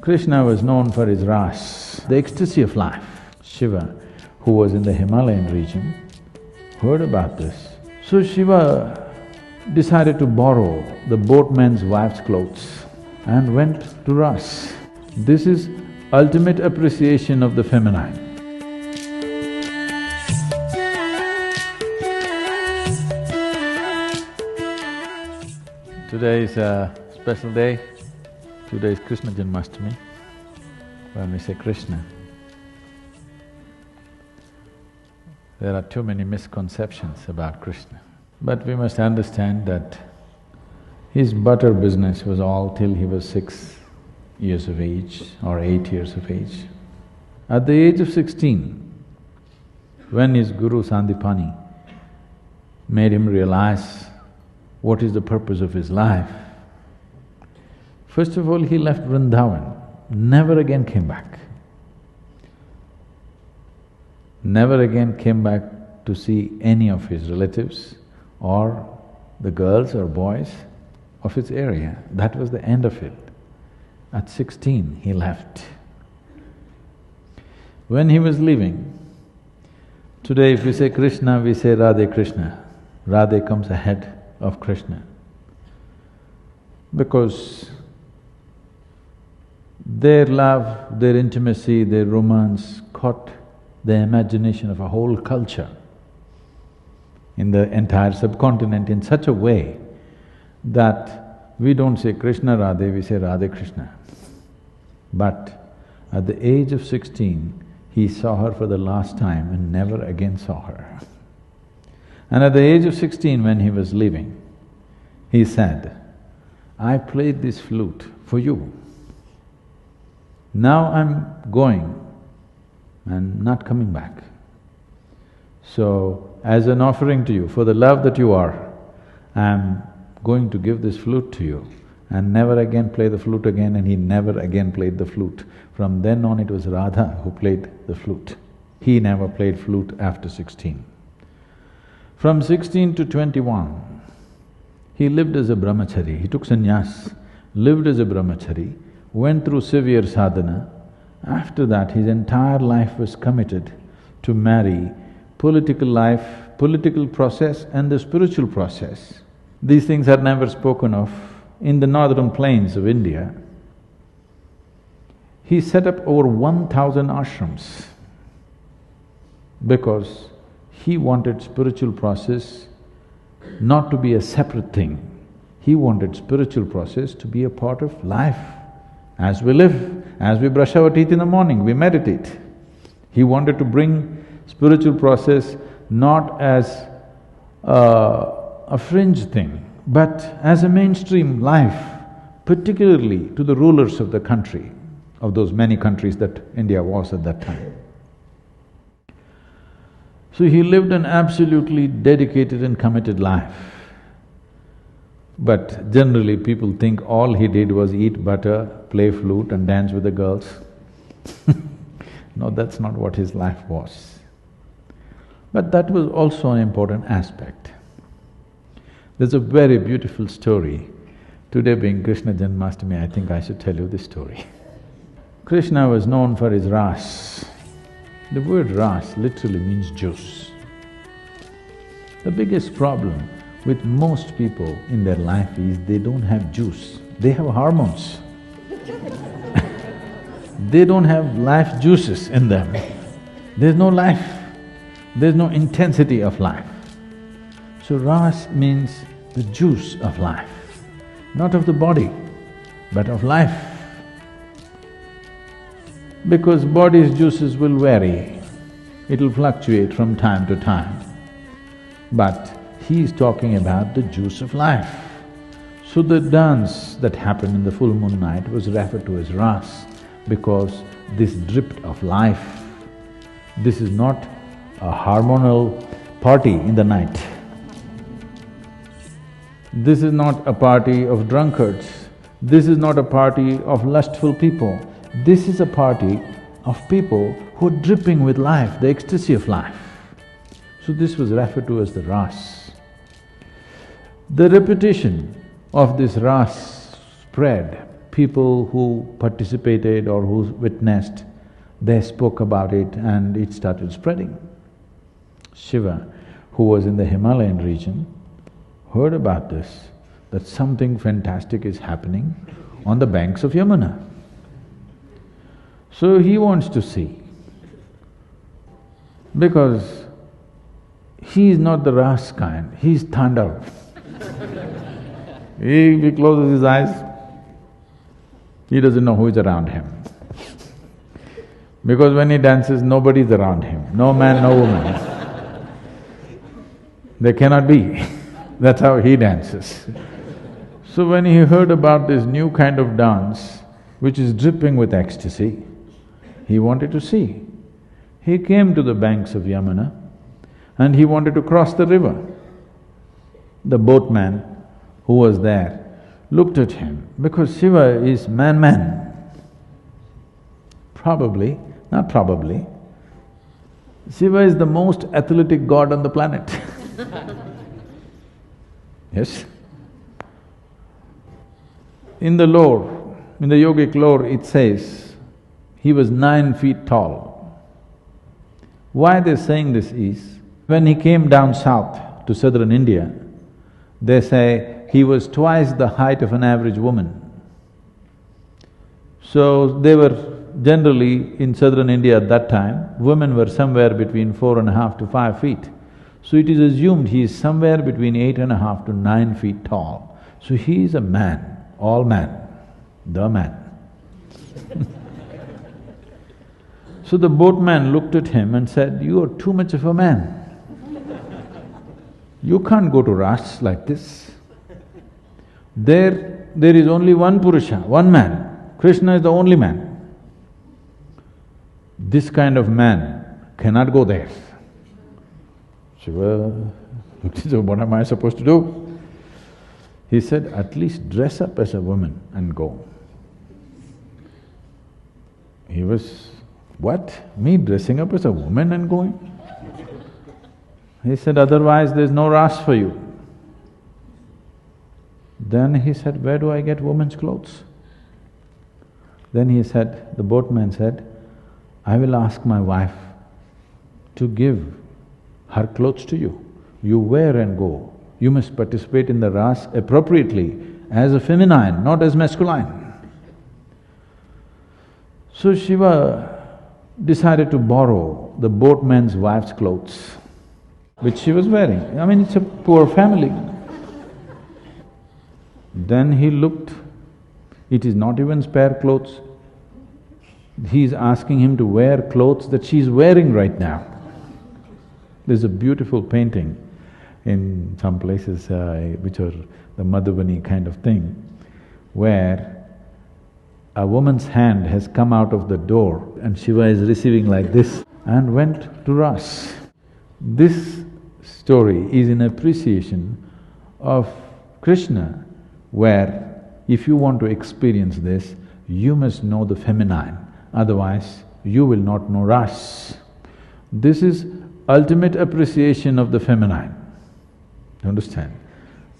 Krishna was known for his Raas, the ecstasy of life. Shiva, who was in the Himalayan region, heard about this. So Shiva decided to borrow the boatman's wife's clothes and went to Raas. This is ultimate appreciation of the feminine. Today is a special day. Today is Krishna Janmashtami. When we say Krishna, there are too many misconceptions about Krishna. But we must understand that his butter business was all till he was 6 years of age or 8 years of age. At the age of 16, when his guru Sandipani made him realize what is the purpose of his life, first of all he left Vrindavan, never again came back. Never again came back to see any of his relatives or the girls or boys of his area. That was the end of it. At 16, he left. When he was leaving, today if we say Krishna, we say Radhe Krishna. Radhe comes ahead of Krishna. Because their love, their intimacy, their romance caught the imagination of a whole culture in the entire subcontinent in such a way that we don't say Krishna Radhe, we say Radhe Krishna. But at the age of 16, he saw her for the last time and never again saw her. And at the age of 16, when he was leaving, he said, "I played this flute for you. Now I'm going and not coming back. So, as an offering to you, for the love that you are, I'm going to give this flute to you and never again play the flute again," and he never again played the flute. From then on it was Radha who played the flute. He never played flute after 16. From 16 to 21, he lived as a brahmachari. He took sannyas, lived as a brahmachari, went through severe sadhana. After that, his entire life was committed to marry political life, political process and the spiritual process. These things are never spoken of. In the northern plains of India, he set up over 1,000 ashrams because he wanted spiritual process not to be a separate thing. He wanted spiritual process to be a part of life. As we live, as we brush our teeth in the morning, we meditate. He wanted to bring spiritual process not as a fringe thing, but as a mainstream life, particularly to the rulers of the country, of those many countries that India was at that time. So he lived an absolutely dedicated and committed life. But generally people think all he did was eat butter, play flute and dance with the girls. No, that's not what his life was. But that was also an important aspect. There's a very beautiful story. Today being Krishna Janmashtami, I think I should tell you this story. Krishna was known for his Raas. The word Raas literally means juice. The biggest problem with most people in their life is they don't have juice, they have hormones. They don't have life juices in them. There's no life, there's no intensity of life. So Raas means the juice of life, not of the body, but of life. Because body's juices will vary, it'll fluctuate from time to time. But he is talking about the juice of life. So the dance that happened in the full moon night was referred to as Raas because this dripped of life. This is not a hormonal party in the night. This is not a party of drunkards. This is not a party of lustful people. This is a party of people who are dripping with life, the ecstasy of life. So this was referred to as the Raas. The repetition of this Raas spread. people who participated or who witnessed, they spoke about it and it started spreading. Shiva, who was in the Himalayan region, heard about this, that something fantastic is happening on the banks of Yamuna. So he wants to see, because he is not the Raas kind, he is Tandav. He closes his eyes, he doesn't know who is around him. Because when he dances, nobody is around him, no man, no woman. They cannot be. That's how he dances. So when he heard about this new kind of dance, which is dripping with ecstasy, he wanted to see. He came to the banks of Yamuna and he wanted to cross the river. The boatman who was there looked at him, because Shiva is man. Probably, not probably, Shiva is the most athletic god on the planet. Yes? In the lore, in the yogic lore, it says he was 9 feet tall. Why they're saying this is, when he came down south to southern India, they say he was twice the height of an average woman. So they were generally, in southern India at that time, women were somewhere between 4.5 to 5 feet. So it is assumed he is somewhere between 8.5 to 9 feet tall. So he is a man, all man, the man. So the boatman looked at him and said, "You are too much of a man. You can't go to Raas like this. There is only one Purusha, one man. Krishna is the only man. This kind of man cannot go there." Shiva looked and said, "What am I supposed to do?" He said, "At least dress up as a woman and go." He was, "What? Me dressing up as a woman and going?" He said, "Otherwise there's no Raas for you." Then he said, "Where do I get women's clothes?" Then he said, the boatman said, "I will ask my wife to give her clothes to you. You wear and go. You must participate in the Raas appropriately, as a feminine, not as masculine." So Shiva decided to borrow the boatman's wife's clothes, which she was wearing. I mean, it's a poor family. Then he looked, it is not even spare clothes. He is asking him to wear clothes that she's wearing right now. There's a beautiful painting in some places which are the Madhubani kind of thing, where a woman's hand has come out of the door and Shiva is receiving like this and went to Raas. This story is in appreciation of Krishna, where if you want to experience this, you must know the feminine, otherwise you will not know Raas. This is ultimate appreciation of the feminine. Understand?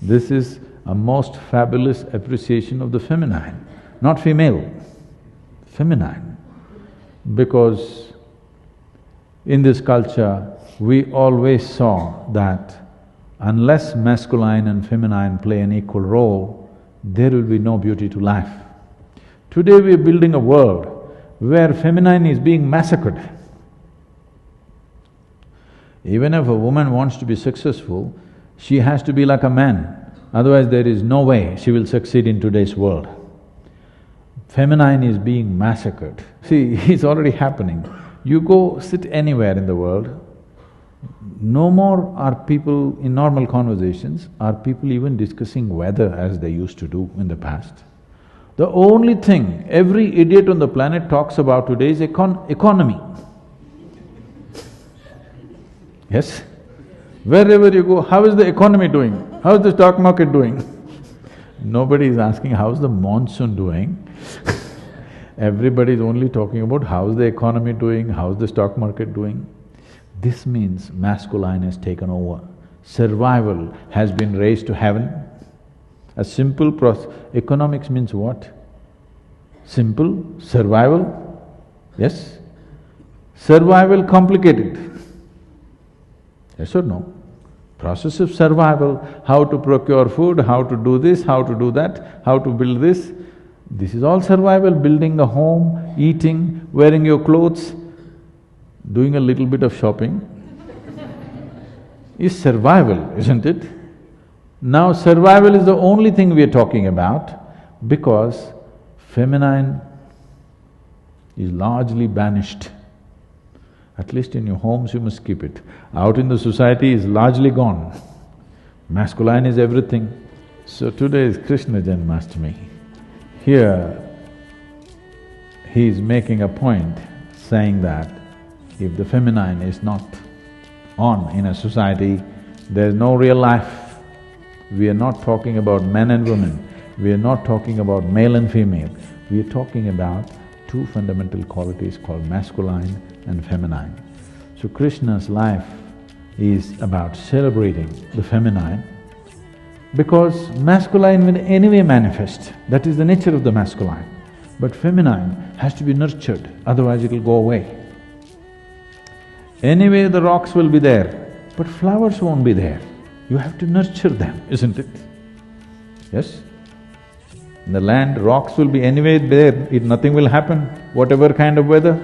This is a most fabulous appreciation of the feminine, not female, feminine. Because in this culture, we always saw that unless masculine and feminine play an equal role, there will be no beauty to life. Today we are building a world where feminine is being massacred. Even if a woman wants to be successful, she has to be like a man, otherwise there is no way she will succeed in today's world. Feminine is being massacred. See, it's already happening. You go sit anywhere in the world, no more are people in normal conversations, are people even discussing weather as they used to do in the past. The only thing every idiot on the planet talks about today is economy. Yes? Wherever you go, how is the economy doing? How is the stock market doing? Nobody is asking how's the monsoon doing. Everybody is only talking about how's the economy doing, how's the stock market doing. This means masculine has taken over. Survival has been raised to heaven. A simple process. Economics means what? Simple, survival, yes? Survival complicated, yes or no? Process of survival, how to procure food, how to do this, how to do that, how to build this. This is all survival, building a home, eating, wearing your clothes, doing a little bit of shopping is survival, isn't it? Now survival is the only thing we are talking about because feminine is largely banished. At least in your homes you must keep it. Out in the society is largely gone. Masculine is everything. So today is Krishna Janmashtami. Here, he is making a point saying that if the feminine is not on in a society, there is no real life. We are not talking about men and women, we are not talking about male and female, we are talking about two fundamental qualities called masculine and feminine. So Krishna's life is about celebrating the feminine because masculine will anyway manifest, that is the nature of the masculine. But feminine has to be nurtured, otherwise it will go away. Anyway the rocks will be there, but flowers won't be there. You have to nurture them, isn't it? Yes? In the land, rocks will be anyway there, nothing will happen. Whatever kind of weather,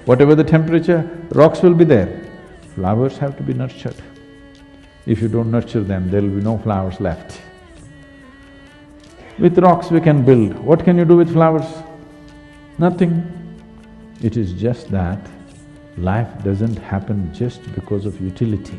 whatever the temperature, rocks will be there. Flowers have to be nurtured. If you don't nurture them, there will be no flowers left. With rocks we can build. What can you do with flowers? Nothing. It is just that life doesn't happen just because of utility.